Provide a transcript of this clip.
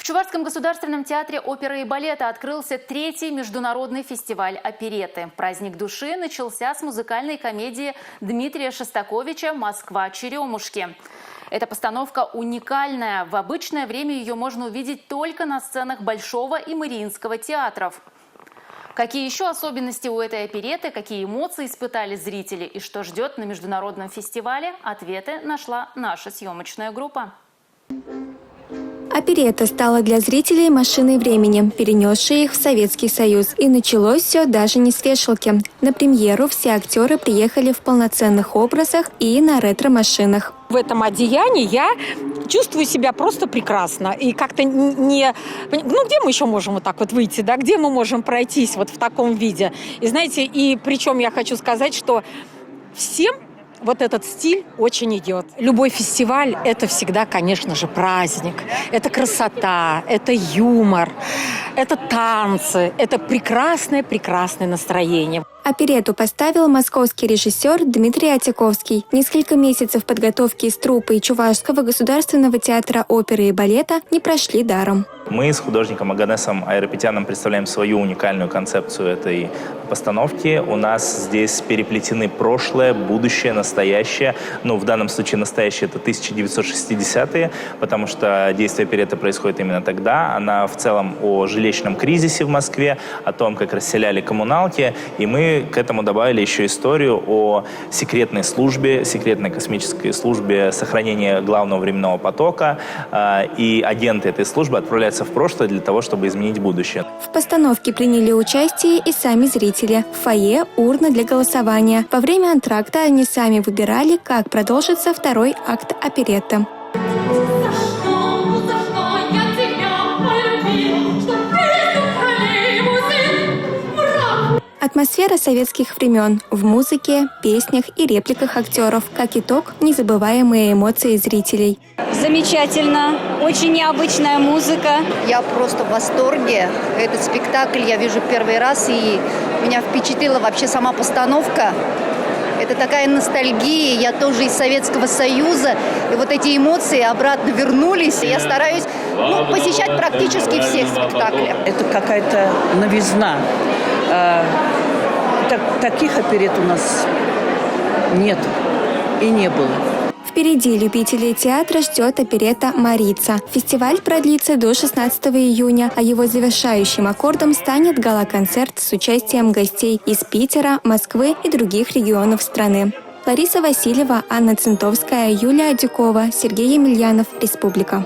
В Чувашском государственном театре оперы и балета открылся третий международный фестиваль оперетты. Праздник души начался с музыкальной комедии Дмитрия Шостаковича «Москва. Черемушки». Эта постановка уникальная. В обычное время ее можно увидеть только на сценах Большого и Мариинского театров. Какие еще особенности у этой оперетты, какие эмоции испытали зрители и что ждет на международном фестивале, ответы нашла наша съемочная группа. Оперетта стала для зрителей машиной времени, перенесшей их в Советский Союз. И началось все даже не с вешалки. На премьеру все актеры приехали в полноценных образах и на ретро-машинах. В этом одеянии я чувствую себя просто прекрасно. И как-то не... Ну, где мы еще можем вот так вот выйти, да? Где мы можем пройтись вот в таком виде? И знаете, и причем я хочу сказать, что всем вот этот стиль очень идет. Любой фестиваль – это всегда, конечно же, праздник. Это красота, это юмор, это танцы, это прекрасное настроение. Оперетту поставил московский режиссер Дмитрий Отяковский. Несколько месяцев подготовки с труппой Чувашского государственного театра оперы и балета не прошли даром. Мы с художником Оганесом Айрапетяном представляем свою уникальную концепцию этой постановки. У нас здесь переплетены прошлое, будущее, настоящее. Ну, в данном случае настоящее – это 1960-е, потому что действие оперетты происходит именно тогда. Она в целом о жилищном кризисе в Москве, о том, как расселяли коммуналки. И мы к этому добавили еще историю о секретной службе, секретной космической службе сохранения главного временного потока. И агенты этой службы отправляются в прошлое для того, чтобы изменить будущее. В постановке приняли участие и сами зрители. В фойе урны для голосования. Во время антракта они сами выбирали, как продолжится второй акт оперетты. Атмосфера советских времен в музыке, песнях и репликах актеров. Как итог, незабываемые эмоции зрителей. Замечательно, очень необычная музыка. Я просто в восторге. Этот спектакль я вижу первый раз, и меня впечатлила вообще сама постановка. Это такая ностальгия, я тоже из Советского Союза, и вот эти эмоции обратно вернулись. Я стараюсь посещать практически все спектакли. Это какая-то новизна. Таких оперет у нас нет и не было. Впереди любителей театра ждет оперетта «Марица». Фестиваль продлится до 16 июня, а его завершающим аккордом станет гала-концерт с участием гостей из Питера, Москвы и других регионов страны. Лариса Васильева, Анна Центовская, Юлия Дюкова, Сергей Емельянов, Республика.